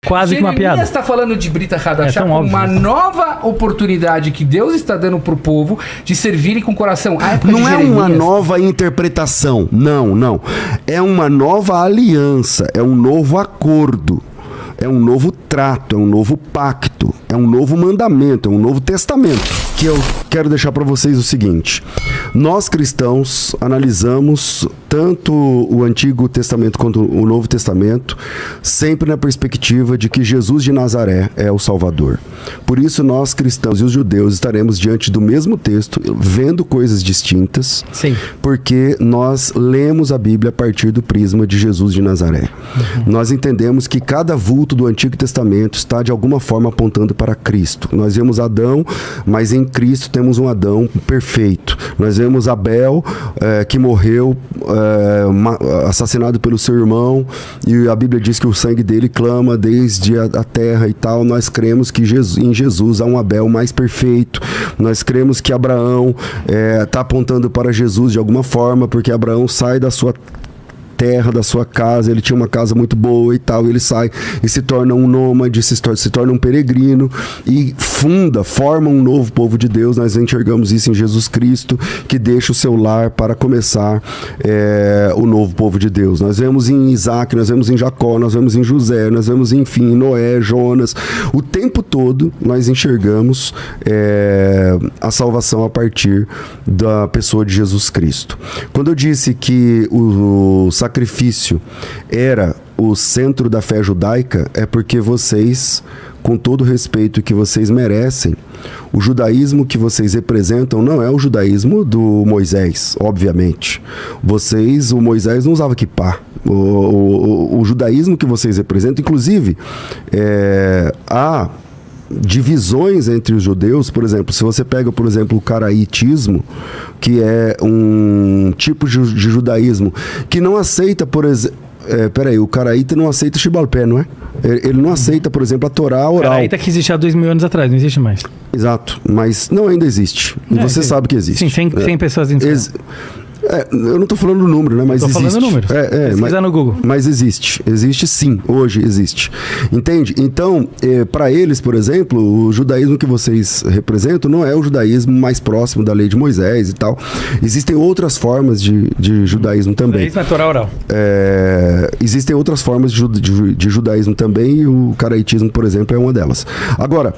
quase que uma piada. Jeremias está falando de Brita Hadashah como óbvio. uma nova oportunidade que Deus está dando pro povo de servirem com o coração. A época Não de é Jeremias, uma nova interpretação, não. É uma nova aliança, é um novo acordo, é um novo trato, é um novo pacto, é um novo mandamento, é um novo testamento. Que eu quero deixar para vocês o seguinte: nós cristãos analisamos tanto o Antigo Testamento quanto o Novo Testamento sempre na perspectiva de que Jesus de Nazaré é o Salvador. Por isso nós cristãos e os judeus estaremos diante do mesmo texto, vendo coisas distintas. Sim. Porque nós lemos a Bíblia a partir do prisma de Jesus de Nazaré. Nós entendemos que cada vulto do Antigo Testamento está de alguma forma apontando para Cristo. Nós vemos Adão, mas em Cristo temos um Adão perfeito. Nós vemos Abel, que morreu assassinado pelo seu irmão, e a Bíblia diz que o sangue dele clama desde a terra e tal. Nós cremos que em Jesus há um Abel mais perfeito. Nós cremos que Abraão está apontando para Jesus de alguma forma, porque Abraão sai da sua terra, da sua casa, ele tinha uma casa muito boa e tal, ele sai e se torna um nômade, se torna um peregrino e forma um novo povo de Deus. Nós enxergamos isso em Jesus Cristo, que deixa o seu lar para começar o novo povo de Deus. Nós vemos em Isaac, nós vemos em Jacó, nós vemos em José, nós vemos, enfim, em Noé, Jonas. O tempo todo nós enxergamos a salvação a partir da pessoa de Jesus Cristo. Quando eu disse que o sacrifício era o centro da fé judaica, é porque vocês, com todo o respeito que vocês merecem, o judaísmo que vocês representam não é o judaísmo do Moisés, obviamente. O Moisés não usava kippá. O judaísmo que vocês representam, inclusive, há divisões entre os judeus. Por exemplo, se você pega, por exemplo, o caraitismo, que é um tipo de judaísmo que não aceita, por exemplo, o caraíta não aceita Shibalpé, não é? Ele não aceita, por exemplo, a Torá oral. Caraíta que existia há 2000 anos atrás, não existe mais. Exato, mas não, ainda existe. E você sabe que existe. Sim, 100 pessoas em eu não estou falando o número, né? Mas existe. Estou falando números. Pesquisa no Google. Mas existe. Existe sim. Hoje existe. Entende? Então, para eles, por exemplo, o judaísmo que vocês representam não é o judaísmo mais próximo da lei de Moisés e tal. Existem outras formas de judaísmo também. Judaísmo é Torá oral. Existem outras formas de judaísmo também, e o caraitismo, por exemplo, é uma delas. Agora,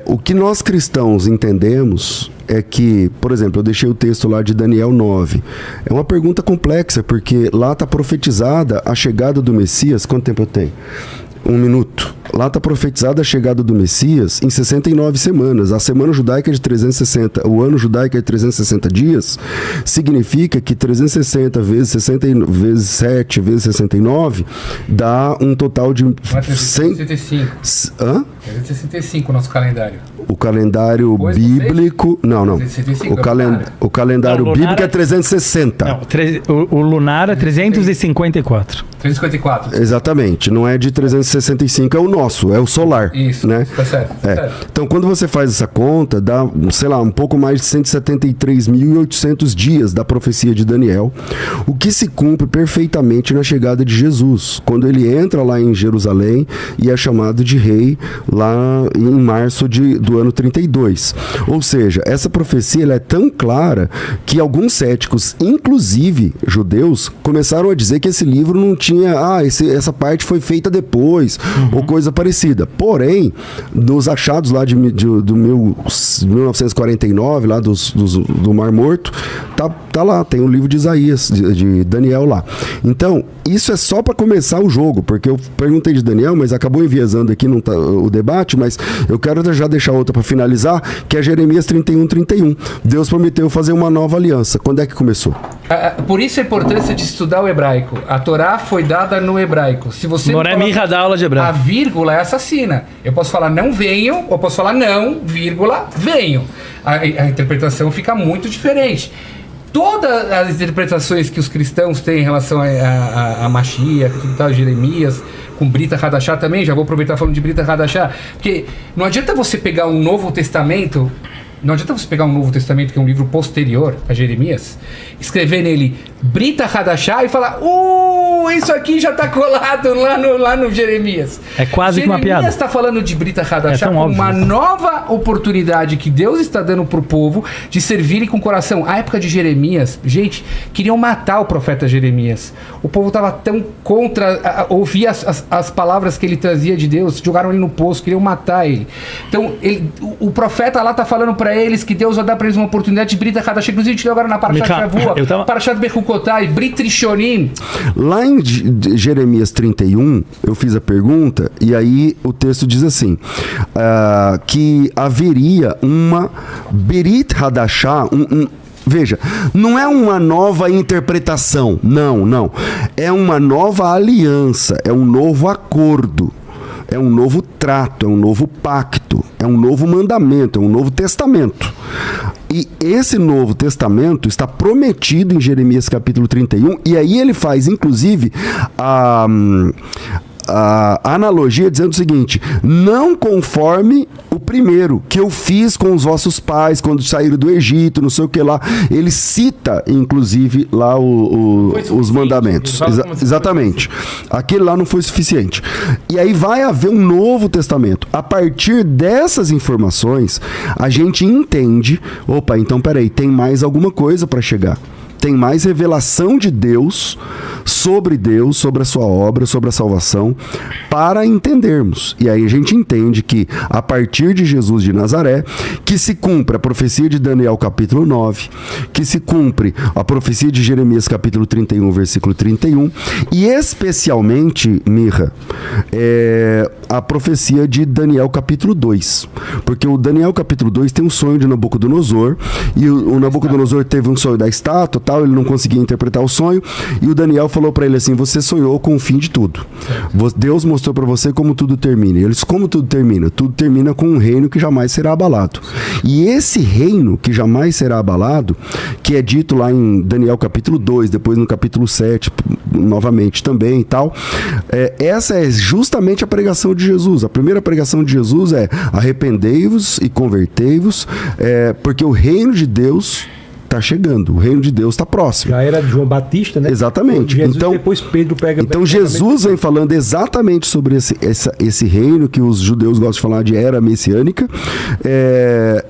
o que nós cristãos entendemos é que, por exemplo, eu deixei o texto lá de Daniel 9. É uma pergunta complexa, porque lá está profetizada a chegada do Messias. Quanto tempo eu tenho? 1 minuto. Lá está profetizada a chegada do Messias em 69 semanas. A semana judaica é de 360, o ano judaico é de 360 dias, significa que 360 vezes 7 vezes 69 dá um total de 365. Hã? 365 o nosso calendário. O calendário bíblico... Não. O calendário bíblico é 360. Não, o lunar é 354. 354. Exatamente. Não é de 365, é o nosso, é o solar. Isso, né? Tá certo. Então, quando você faz essa conta, dá, sei lá, um pouco mais de 173.800 dias da profecia de Daniel, o que se cumpre perfeitamente na chegada de Jesus, quando ele entra lá em Jerusalém e é chamado de rei lá em março do ano 32. Ou seja, essa profecia ela é tão clara que alguns céticos, inclusive judeus, começaram a dizer que esse livro não tinha, essa parte foi feita depois, ou coisa parecida. Porém, nos achados lá do 1949, lá do Mar Morto, tá lá, tem o livro de Isaías, de Daniel lá. Então, isso é só para começar o jogo, porque eu perguntei de Daniel, mas acabou enviesando aqui o debate, mas eu quero já deixar outra para finalizar, que é Jeremias 31:31. Deus prometeu fazer uma nova aliança. Quando é que começou? Por isso a importância de estudar o hebraico. A Torá foi dada no hebraico. Se você dá aula de hebraico. A vírgula é assassina. Eu posso falar não venham, ou eu posso falar não, vírgula, venham. A interpretação fica muito diferente. Todas as interpretações que os cristãos têm em relação a Mashiach, Jeremias, com Brita Hadashah também, já vou aproveitar falando de Brita Hadashah, porque não adianta você pegar um Novo Testamento, que é um livro posterior a Jeremias, escrever nele Brita Hadashah e falar, isso aqui já está colado lá no Jeremias. É quase que uma piada. Jeremias está falando de Brit Hadashah tão como óbvio. uma nova oportunidade que Deus está dando para o povo de servirem com o coração. A época de Jeremias, gente, queriam matar o profeta Jeremias. O povo estava tão contra ouvir as palavras que ele trazia de Deus, jogaram ele no poço, queriam matar ele. Então, o profeta lá está falando para eles que Deus vai dar para eles uma oportunidade de Brit Hadashah. Inclusive, a gente leu agora na Parashat Shavua, Parashat Bechukotai, Brit Rishonim. Lá em Jeremias 31, eu fiz a pergunta, e aí o texto diz assim, que haveria uma Brit Hadashah, veja, não é uma nova interpretação, não. É uma nova aliança, é um novo acordo. É um novo trato, é um novo pacto, é um novo mandamento, é um novo testamento. E esse novo testamento está prometido em Jeremias capítulo 31, e aí ele faz, inclusive, a analogia dizendo o seguinte: não conforme o primeiro que eu fiz com os vossos pais quando saíram do Egito, não sei o que lá. Ele cita, inclusive, lá os mandamentos. Exatamente. Aquele lá não foi suficiente. E aí vai haver um novo testamento. A partir dessas informações, a gente entende, opa, então peraí, tem mais alguma coisa para chegar. Tem mais revelação de Deus, sobre a sua obra, sobre a salvação, para entendermos. E aí a gente entende que, a partir de Jesus de Nazaré, que se cumpre a profecia de Daniel capítulo 9, que se cumpre a profecia de Jeremias capítulo 31, versículo 31, e especialmente, Mirra, a profecia de Daniel capítulo 2. Porque o Daniel capítulo 2 tem um sonho de Nabucodonosor, e o Nabucodonosor teve um sonho da estátua, tal, ele não conseguia interpretar o sonho, e o Daniel falou para ele assim: você sonhou com o fim de tudo. Deus mostrou para você como tudo termina. E ele disse: como tudo termina? Tudo termina com um reino que jamais será abalado. E esse reino que jamais será abalado, que é dito lá em Daniel capítulo 2, depois no capítulo 7, novamente também e tal, essa é justamente a pregação de Jesus. A primeira pregação de Jesus é: arrependei-vos e convertei-vos, porque o reino de Deus está chegando, o reino de Deus está próximo. Já era de João Batista, né? Exatamente. Jesus, então, depois Pedro pega... Então Jesus vem falando exatamente sobre esse reino que os judeus gostam de falar de era messiânica,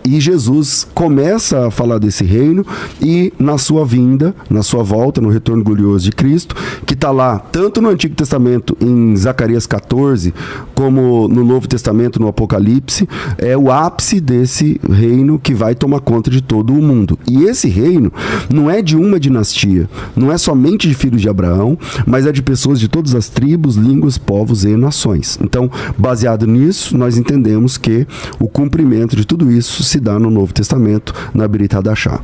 e Jesus começa a falar desse reino, e na sua vinda, na sua volta, no retorno glorioso de Cristo, que está lá tanto no Antigo Testamento, em Zacarias 14, como no Novo Testamento, no Apocalipse, é o ápice desse reino que vai tomar conta de todo o mundo. E esse reino não é de uma dinastia, não é somente de filhos de Abraão, mas é de pessoas de todas as tribos, línguas, povos e nações. Então, baseado nisso, nós entendemos que o cumprimento de tudo isso se dá no Novo Testamento, na Brit Hadashah.